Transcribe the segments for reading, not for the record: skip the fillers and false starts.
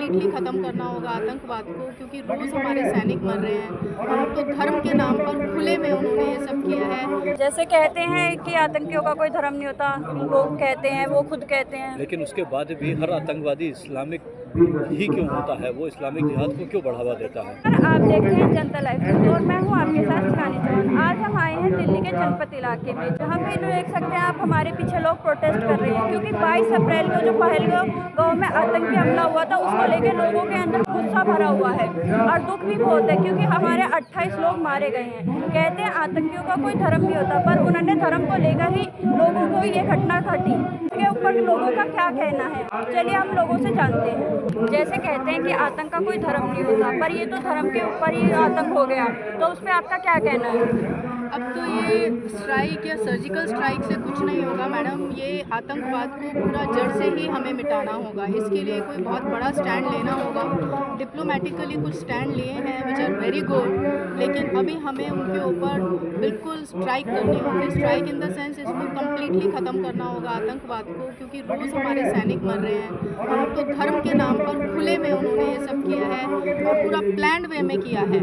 Completely ख़त्म करना होगा आतंकवाद को, क्योंकि रोज़ हमारे सैनिक मर रहे हैं और तो धर्म के नाम पर खुले में उन्होंने ये सब किया है। जैसे कहते हैं कि आतंकियों का कोई धर्म नहीं होता, लोग कहते हैं, वो खुद कहते हैं। लेकिन उसके बाद भी हर आतंकवादी इस्लामिक ही क्यों होता है? वो इस्लामिक जिहाद को क्यों बढ़ावा देता है? सर, आप देख रहे हैं जनता लाइव न्यूज़ और मैं हूं आपके साथ शिवानी चौहान। आज हम आए हैं दिल्ली के जनपद इलाके में, जहां पे देख सकते हैं आप हमारे पीछे लोग प्रोटेस्ट कर रहे हैं, क्योंकि 22 अप्रैल को जो पहलगांव में आतंकी हमला हुआ था, उसको लेकर लोगों के अंदर गुस्सा भरा हुआ है और दुख भी बहुत है, क्योंकि हमारे 28 लोग मारे गए हैं। कहते हैं आतंकियों का कोई धर्म नहीं होता, पर उन्होंने धर्म को लेकर ही लोगों को ये घटना घटी। इसके ऊपर लोगों का क्या कहना है, चलिए हम लोगों से जानते हैं। जैसे कहते हैं कि आतंक का कोई धर्म नहीं होता, पर ये तो धर्म के ऊपर ही आतंक हो गया, तो उसमें आपका क्या कहना है? अब तो ये स्ट्राइक या सर्जिकल स्ट्राइक से कुछ नहीं होगा मैडम, ये आतंकवाद को पूरा जड़ से ही हमें मिटाना होगा। इसके लिए कोई बहुत बड़ा स्टैंड लेना होगा। डिप्लोमेटिकली कुछ स्टैंड लिए हैं विच आर वेरी गुड, लेकिन अभी हमें उनके ऊपर बिल्कुल स्ट्राइक करनी होगी। स्ट्राइक इन द सेंस इसको कम्प्लीटली ख़त्म करना होगा आतंकवाद को, क्योंकि रोज़ हमारे सैनिक मर रहे हैं और तो धर्म के नाम पर खुले में उन्होंने ये सब किया है और पूरा प्लान्ड वे में किया है।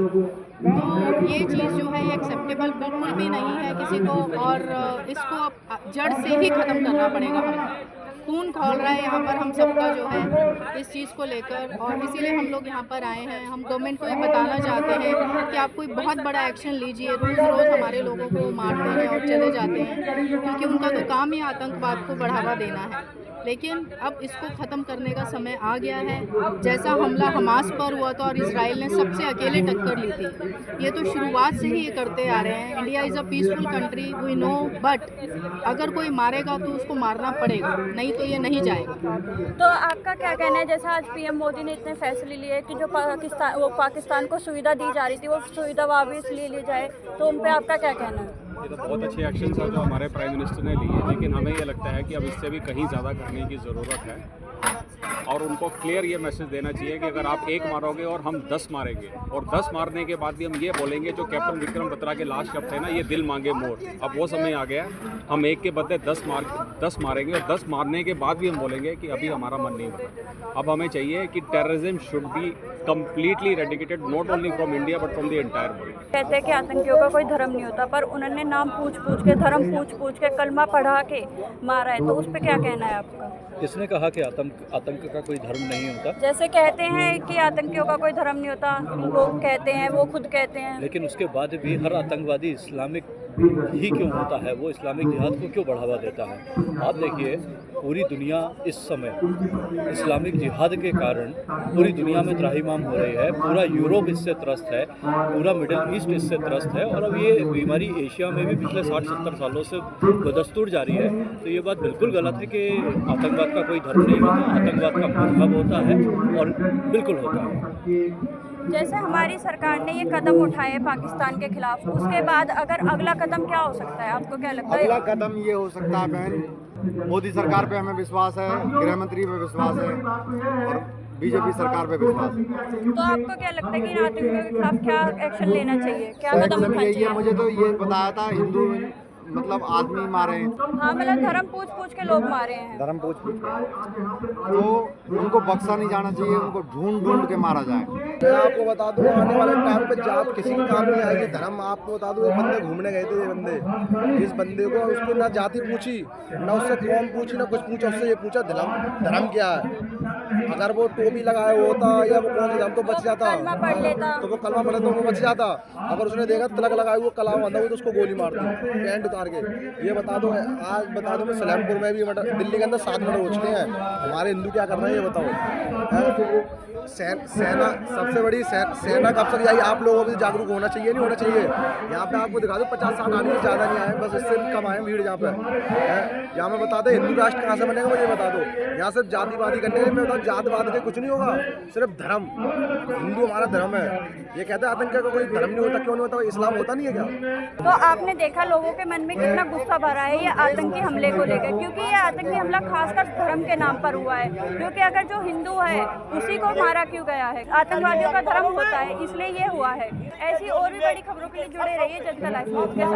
तो ये चीज़ जो है ये एक्सेप्टेबल बिल्कुल भी नहीं है किसी को, और इसको अब जड़ से ही ख़त्म करना पड़ेगा। हमें खून खौल रहा है यहाँ पर हम सबका जो है इस चीज़ को लेकर, और इसीलिए हम लोग यहाँ पर आए हैं। हम गवर्नमेंट को ये बताना चाहते हैं कि आप कोई बहुत बड़ा एक्शन लीजिए। रोज़ रोज़ हमारे लोगों को मारते हैं और चले जाते हैं, क्योंकि उनका तो काम ही आतंकवाद को बढ़ावा देना है। लेकिन अब इसको ख़त्म करने का समय आ गया है। जैसा हमला हमास पर हुआ था और इजराइल ने सबसे अकेले टक्कर ली थी, ये तो शुरुआत से ही ये करते आ रहे हैं। India is a peaceful country, we know, but अगर कोई मारेगा तो उसको मारना पड़ेगा, नहीं तो ये नहीं जाएगा। तो आपका क्या कहना है, जैसा आज पीएम मोदी ने इतने फैसले लिए कि जो पाकिस्तान को सुविधा दी जा रही थी, वो सुविधा वापस ले ली जाए, तो उन पर आपका क्या कहना है? ये तो बहुत अच्छे एक्शन था जो हमारे प्राइम मिनिस्टर ने लिए, लेकिन हमें ये लगता है कि अब इससे भी कहीं ज़्यादा करने की ज़रूरत है और उनको क्लियर ये मैसेज देना चाहिए कि अगर आप एक मारोगे और हम 10 मारेंगे, और 10 मारने के बाद भी हम ये बोलेंगे जो कैप्टन विक्रम बत्रा के लास्ट शब्द थे ना, ये दिल मांगे मोर। अब वो समय आ गया, हम एक के बदले 10 मारेंगे और 10 मारने के बाद भी हम बोलेंगे कि अभी हमारा मन नहीं बना। अब हमें चाहिए कि terrorism should be completely eradicated, not only from India but from the entire world. कहते हैं कि आतंकियों का कोई धर्म नहीं होता, पर उन्होंने नाम पूछ के, धर्म पूछ के, कलमा पढ़ा के मारा है, तो उस पर क्या कहना है आपका? किसने कहा कि आतंक का कोई धर्म नहीं होता? जैसे कहते हैं कि आतंकियों का कोई धर्म नहीं होता, लोग कहते हैं, वो खुद कहते हैं। लेकिन उसके बाद भी हर आतंकवादी इस्लामिक ही क्यों होता है? वो इस्लामिक जिहाद को क्यों बढ़ावा देता है? आप देखिए, पूरी दुनिया इस समय इस्लामिक जिहाद के कारण पूरी दुनिया में त्राहिमाम हो रही है। पूरा यूरोप इससे त्रस्त है, पूरा मिडिल ईस्ट इससे त्रस्त है, और अब ये बीमारी एशिया में भी पिछले 60-70 सालों से बदस्तूर जारी है। तो ये बात बिल्कुल गलत है कि आतंकवाद का कोई धर्म नहीं होता। आतंकवाद का मजहब होता है और बिल्कुल होता है। जैसे हमारी सरकार ने ये कदम उठाए पाकिस्तान के खिलाफ, उसके बाद अगर अगला कदम क्या हो सकता है, आपको क्या लगता है? अगला कदम ये हो सकता है बहन, मोदी सरकार पे हमें विश्वास है, गृह मंत्री पे विश्वास है और बीजेपी सरकार पे विश्वास है। तो आपको क्या लगता है कि इन आतंकियों के खिलाफ क्या एक्शन लेना चाहिए, क्या कदम उठाना यही चाहिए? है, मुझे तो ये बताया था हिंदू मतलब आदमी मारे हैं। हाँ, मतलब धर्म पूछ के लोग मारे हैं। धर्म पूछ के, तो उनको बख्शा नहीं जाना चाहिए, उनको ढूंढ के मारा जाए। मैं आपको बता दूं, आने वाले टाइम पे जात किसी के काम नहीं आएगी, धर्म। आपको बता दूं, एक बंदे घूमने गए थे, ये बंदे, जिस बंदे को उसको ना जाति पूछी, ना उससे कौम पूछी, ना कुछ पूछा, उससे ये पूछा धर्म क्या है। अगर वो टोपी लगाए होता या वो कौन सा धर्म तो बच जाता, कलमा पढ़ लेता, तो वो कलमा पढ़े तो वो बच जाता। अगर उसने देखा तिलक लगाए वो कलाम बंधा हुई तो उसको गोली मार दी पैंट उतार के। ये बता दो, आज बता दो, मैं सलेमपुर में भी दिल्ली के अंदर 7 मर्डर हो चुके हैं। हमारे हिंदू क्या कर रहे हैं ये बताओ? सेना सबसे बड़ी सेना कब तक जाएगी? आप लोगों को भी जागरूक होना चाहिए, नहीं होना चाहिए? यहाँ पे आपको दिखा दो 50-60 आदमी ज़्यादा नहीं आए, बस इससे भी कम आए भीड़ यहाँ पे। यहाँ में बता दे हिंदू राष्ट्र कहाँ से बनेगा, मुझे बता दो। यहाँ सिर्फ जातिवादी करने में बता, जातवाद के कुछ नहीं होगा, सिर्फ धर्म। हिंदू हमारा धर्म है। ये कहते हैं आतंक का कोई धर्म नहीं होता, क्यों नहीं होता? इस्लाम होता नहीं है क्या? तो आपने देखा लोगों के मन में कितना गुस्सा भरा है ये आतंकी हमले को लेकर, क्योंकि ये आतंकी हमला खासकर धर्म के नाम पर हुआ है। क्योंकि अगर जो हिंदू है उसी को मारा क्यों गया है? आतंकवादियों का धर्म होता है, इसलिए ये हुआ है। ऐसी और भी बड़ी खबरों के लिए जुड़े रहिए जनता लाइव न्यूज़ के साथ।